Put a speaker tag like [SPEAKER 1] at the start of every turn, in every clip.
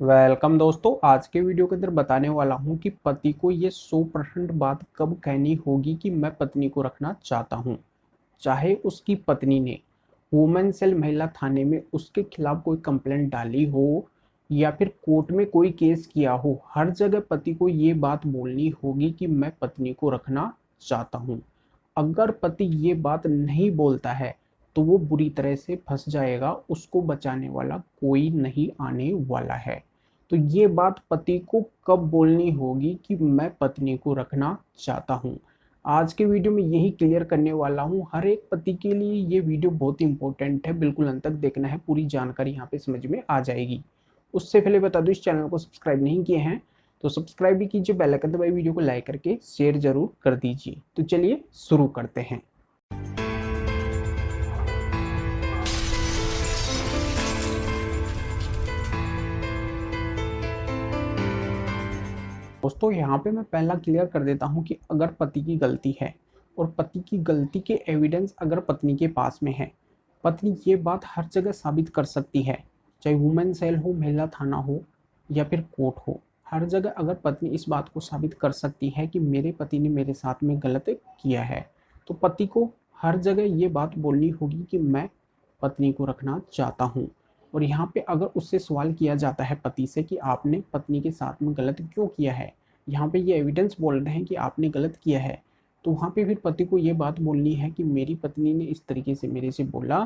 [SPEAKER 1] Welcome दोस्तों। आज के वीडियो के अंदर बताने वाला हूं कि पति को ये 100% बात कब कहनी होगी कि मैं पत्नी को रखना चाहता हूं। चाहे उसकी पत्नी ने वुमेन सेल महिला थाने में उसके खिलाफ कोई कंप्लेंट डाली हो या फिर कोर्ट में कोई केस किया हो, हर जगह पति को ये बात बोलनी होगी कि मैं पत्नी को रखना चाहता हूं। अगर पति ये बात नहीं बोलता है तो वो बुरी तरह से फंस जाएगा, उसको बचाने वाला कोई नहीं आने वाला है। तो ये बात पति को कब बोलनी होगी कि मैं पत्नी को रखना चाहता हूँ। आज के वीडियो में यही क्लियर करने वाला हूँ। हर एक पति के लिए ये वीडियो बहुत इंपॉर्टेंट है, बिल्कुल अंत तक देखना है, पूरी जानकारी यहाँ पे समझ में आ जाएगी। उससे पहले बता दूं, इस चैनल को सब्सक्राइब नहीं किए हैं तो सब्सक्राइब भी कीजिए, बेल आइकन दबाइए, वीडियो को लाइक करके शेयर जरूर कर दीजिए। तो चलिए शुरू करते हैं। दोस्तों यहाँ पे मैं पहला क्लियर कर देता हूँ कि अगर पति की गलती है और पति की गलती के एविडेंस अगर पत्नी के पास में है, पत्नी ये बात हर जगह साबित कर सकती है, चाहे वुमेन सेल हो, महिला थाना हो या फिर कोर्ट हो। हर जगह अगर पत्नी इस बात को साबित कर सकती है कि मेरे पति ने मेरे साथ में गलत किया है, तो पति को हर जगह ये बात बोलनी होगी कि मैं पत्नी को रखना चाहता हूँ। और यहाँ पे अगर उससे सवाल किया जाता है पति से कि आपने पत्नी के साथ में गलत क्यों किया है, यहाँ पे ये एविडेंस बोल रहे हैं कि आपने गलत किया है, तो वहाँ पे फिर पति को ये बात बोलनी है कि मेरी पत्नी ने इस तरीके से मेरे से बोला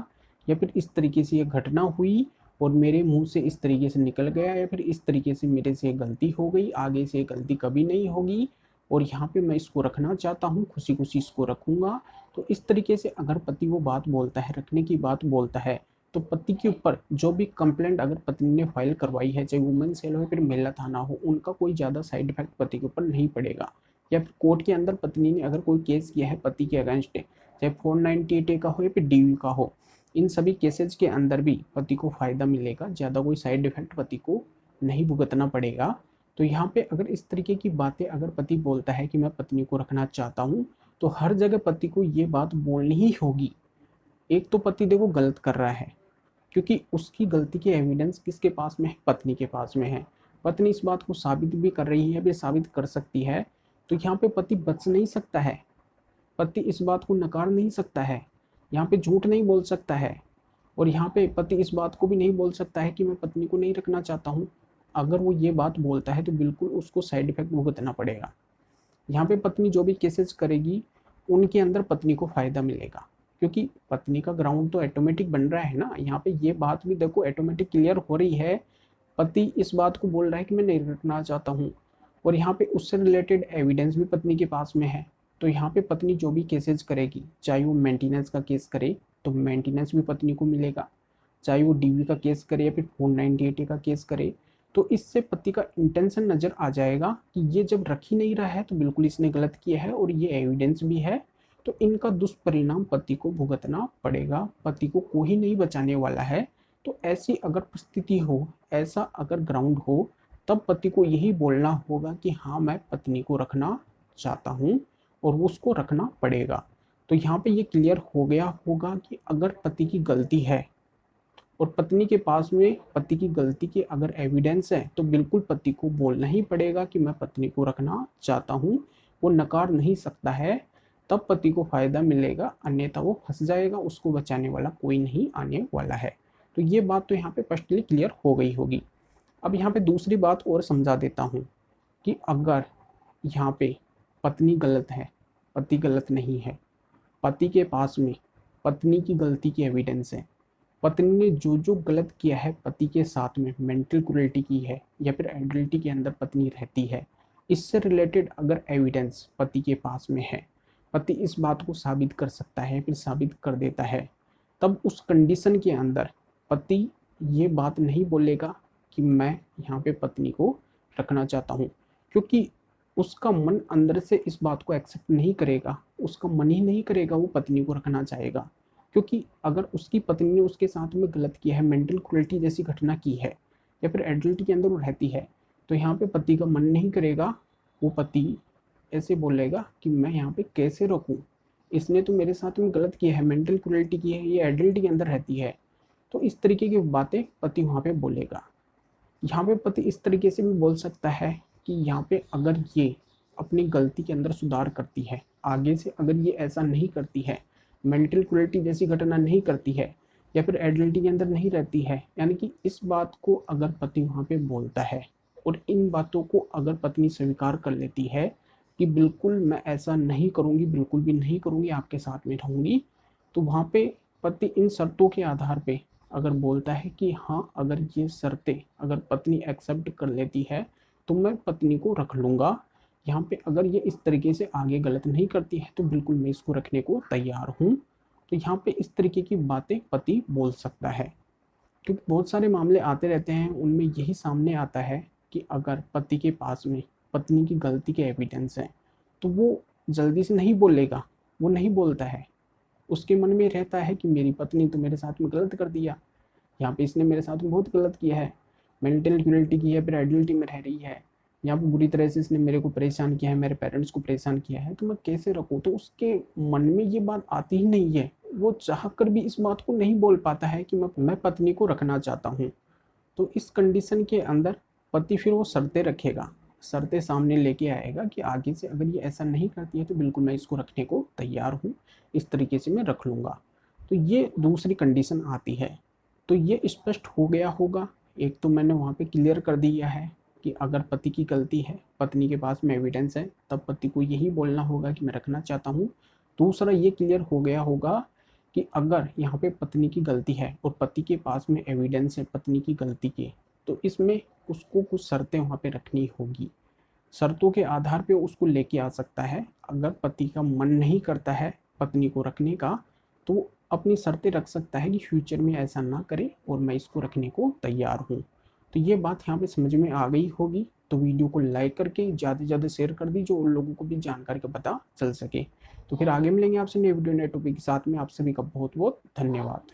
[SPEAKER 1] या फिर इस तरीके से ये घटना हुई और मेरे मुंह से इस तरीके से निकल गया या फिर इस तरीके से मेरे से गलती हो गई, आगे से गलती कभी नहीं होगी और यहाँ पे मैं इसको रखना चाहता हूँ, खुशी खुशी इसको रखूँगा। तो इस तरीके से अगर पति वो बात बोलता है, रखने की बात बोलता है, तो पति के ऊपर जो भी कंप्लेंट अगर पत्नी ने फाइल करवाई है, चाहे वुमेन सेल हो फिर महिला थाना हो, उनका कोई ज़्यादा साइड इफेक्ट पति के ऊपर नहीं पड़ेगा। या फिर कोर्ट के अंदर पत्नी ने अगर कोई केस किया है पति के अगेंस्ट, चाहे 498A का हो या फिर DV का हो, इन सभी केसेज के अंदर भी पति को फ़ायदा मिलेगा, ज़्यादा कोई साइड इफेक्ट पति को नहीं भुगतना पड़ेगा। तो यहाँ पे अगर इस तरीके की बातें अगर पति बोलता है कि मैं पत्नी को रखना चाहता हूँ, तो हर जगह पति को ये बात बोलनी ही होगी। एक तो पति देखो गलत कर रहा है, क्योंकि उसकी गलती के एविडेंस किसके पास में है, पत्नी के पास में है। पत्नी इस बात को साबित भी कर रही है, भी साबित कर सकती है। तो यहाँ पे पति बच नहीं सकता है, पति इस बात को नकार नहीं सकता है, यहाँ पे झूठ नहीं बोल सकता है। और यहाँ पे पति इस बात को भी नहीं बोल सकता है कि मैं पत्नी को नहीं रखना चाहता हूँ। अगर वो ये बात बोलता है तो बिल्कुल उसको साइड इफेक्ट भुगतना पड़ेगा। यहाँ पे पत्नी जो भी केसेस करेगी उनके अंदर पत्नी को फ़ायदा मिलेगा, क्योंकि पत्नी का ग्राउंड तो ऑटोमेटिक बन रहा है ना। यहाँ पे ये बात भी देखो ऑटोमेटिक क्लियर हो रही है। पति इस बात को बोल रहा है कि मैं नहीं रखना चाहता हूँ और यहाँ पे उससे रिलेटेड एविडेंस भी पत्नी के पास में है। तो यहाँ पे पत्नी जो भी केसेस करेगी, चाहे वो मेंटेनेंस का केस करे तो मेंटेनेंस भी पत्नी को मिलेगा, चाहे वो DV का केस करे या फिर 498A का केस करे, तो इससे पति का इंटेंशन नज़र आ जाएगा कि ये जब रख ही नहीं रहा है तो बिल्कुल इसने गलत किया है और ये एविडेंस भी है। तो इनका दुष्परिणाम पति को भुगतना पड़ेगा, पति को कोई नहीं बचाने वाला है। तो ऐसी अगर परिस्थिति हो, ऐसा अगर ग्राउंड हो, तब पति को यही बोलना होगा कि हाँ मैं पत्नी को रखना चाहता हूँ और उसको रखना पड़ेगा। तो यहाँ पे ये क्लियर हो गया होगा कि अगर पति की गलती है और पत्नी के पास में पति की गलती के अगर एविडेंस है, तो बिल्कुल पति को बोलना ही पड़ेगा कि मैं पत्नी को रखना चाहता हूँ। वो नकार नहीं सकता है, तब पति को फ़ायदा मिलेगा, अन्यथा वो फंस जाएगा, उसको बचाने वाला कोई नहीं आने वाला है। तो ये बात तो यहाँ पे स्पष्टली क्लियर हो गई होगी। अब यहाँ पे दूसरी बात और समझा देता हूँ कि अगर यहाँ पे पत्नी गलत है, पति गलत नहीं है, पति के पास में पत्नी की गलती की एविडेंस है, पत्नी ने जो जो गलत किया है पति के साथ में, मेंटल क्रूरल्टी की है या फिर एडल्टी के अंदर पत्नी रहती है, इससे रिलेटेड अगर एविडेंस पति के पास में है, पति इस बात को साबित कर सकता है, फिर साबित कर देता है, तब उस कंडीशन के अंदर पति ये बात नहीं बोलेगा कि मैं यहाँ पे पत्नी को रखना चाहता हूँ, क्योंकि उसका मन अंदर से इस बात को एक्सेप्ट नहीं करेगा, उसका मन ही नहीं करेगा वो पत्नी को रखना चाहेगा। क्योंकि अगर उसकी पत्नी ने उसके साथ में गलत किया है, मेंटल क्रूरल्टी जैसी घटना की है या फिर एडल्टी के अंदर वो रहती है, तो यहाँ पे पति का मन नहीं करेगा, वो पति ऐसे बोलेगा कि मैं यहाँ पे कैसे रोकूं, इसने तो मेरे साथ में गलत किया है, मेंटल क्रूरल्टी की है, ये एडल्टी के अंदर रहती है। तो इस तरीके की बातें पति वहाँ पे बोलेगा। यहाँ पे पति इस तरीके से भी बोल सकता है कि यहाँ पे अगर ये अपनी गलती के अंदर सुधार करती है, आगे से अगर ये ऐसा नहीं करती है, मेंटल क्रुएल्टी जैसी घटना नहीं करती है, या फिर एडल्टी के अंदर नहीं रहती है, यानी कि इस बात को अगर पति वहाँ पे बोलता है और इन बातों को अगर पत्नी स्वीकार कर लेती है कि बिल्कुल मैं ऐसा नहीं करूँगी, बिल्कुल भी नहीं करूँगी, आपके साथ में रहूँगी, तो वहाँ पे पति इन शर्तों के आधार पे अगर बोलता है कि हाँ, अगर ये शर्तें अगर पत्नी एक्सेप्ट कर लेती है तो मैं पत्नी को रख लूँगा। यहाँ पे अगर ये इस तरीके से आगे गलत नहीं करती है तो बिल्कुल मैं इसको रखने को तैयार हूँ। तो यहाँ पे इस तरीके की बातें पति बोल सकता है, क्योंकि बहुत सारे मामले आते रहते हैं, उनमें यही सामने आता है कि अगर पति के पास में पत्नी की गलती के एविडेंस हैं तो वो जल्दी से नहीं बोलेगा, वो नहीं बोलता है। उसके मन में रहता है कि मेरी पत्नी तो मेरे साथ में गलत कर दिया, यहाँ पे इसने मेरे साथ में बहुत गलत किया है, मेंटल क्रुएल्टी की है, फिर एडल्टी में रह रही है, यहाँ पे बुरी तरह से इसने मेरे को परेशान किया है, मेरे पेरेंट्स को परेशान किया है, तो मैं कैसे रखूँ। तो उसके मन में ये बात आती ही नहीं है, वो चाह कर भी इस बात को नहीं बोल पाता है कि मैं पत्नी को रखना चाहता हूँ। तो इस कंडीशन के अंदर पति फिर वो शर्तें रखेगा, शर्तें सामने लेके आएगा कि आगे से अगर ये ऐसा नहीं करती है तो बिल्कुल मैं इसको रखने को तैयार हूँ, इस तरीके से मैं रख लूँगा। तो ये दूसरी कंडीशन आती है। तो ये स्पष्ट हो गया होगा। एक तो मैंने वहाँ पे क्लियर कर दिया है कि अगर पति की गलती है, पत्नी के पास में एविडेंस है, तब पति को यही बोलना होगा कि मैं रखना चाहता हूँ। दूसरा ये क्लियर हो गया होगा कि अगर यहाँ पे पत्नी की गलती है और पति के पास में एविडेंस है पत्नी की गलती के, तो इसमें उसको कुछ शर्तें वहाँ पे रखनी होगी। शर्तों के आधार पे उसको लेके आ सकता है। अगर पति का मन नहीं करता है पत्नी को रखने का, तो अपनी शर्तें रख सकता है कि फ्यूचर में ऐसा ना करे और मैं इसको रखने को तैयार हूँ। तो ये बात यहाँ पे समझ में आ गई होगी। तो वीडियो को लाइक करके ज़्यादा से ज़्यादा शेयर कर दी, जो उन लोगों को भी जानकारी का पता चल सके। तो फिर आगे मिलेंगे आपसे नए वीडियो नए टॉपिक के साथ में। आप सभी का बहुत बहुत धन्यवाद।